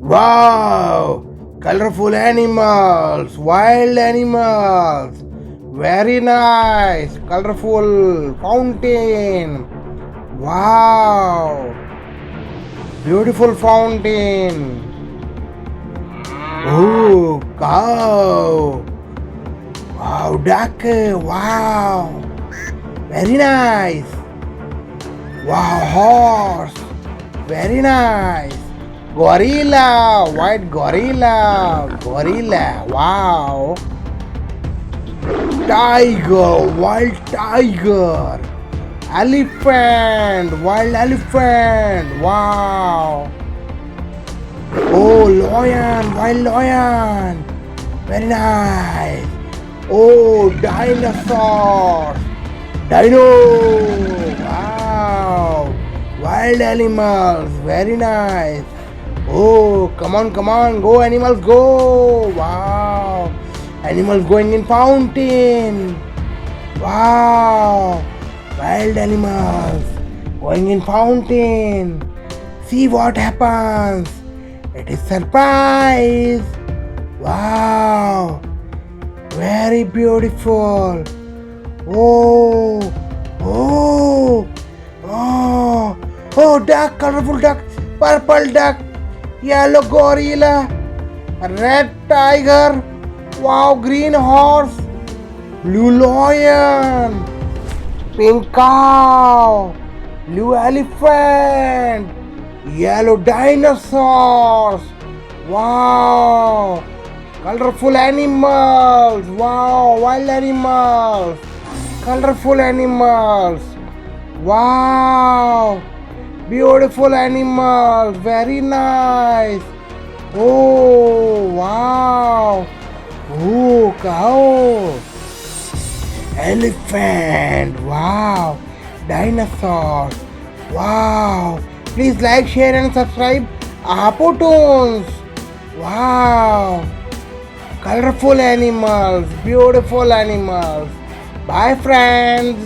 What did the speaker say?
Wow! Colorful animals, wild animals. Very nice. Colorful fountain. Wow! Beautiful fountain. Oh, cow. Wow, duck. Wow. Very nice. Wow, horse. Very nice. Gorilla, white gorilla. Gorilla. Wow. Tiger, wild tiger. Elephant, wild elephant. Wow. Oh, lion, wild lion. Very nice. Oh, dinosaur. Dino. Wow. Wild animals. Very nice. Oh, come on, come on. Go, animals, go. Wow. Animals going in fountain. Wow. Wild animals going in fountain. See what happens. It is surprise. Wow. Very beautiful. Oh. Oh. Oh. Oh, duck, colorful duck, purple duck, yellow gorilla, red tiger, wow, green horse, blue lion, pink cow, blue elephant, yellow dinosaurs, wow, colorful animals, wow, wild animals, colorful animals, wow, beautiful animals, very nice. Oh, wow. Oh, cow. Elephant. Wow. Dinosaur. Wow. Please like, share and subscribe Apo Toons. Wow. Colorful animals. Beautiful animals. Bye friends.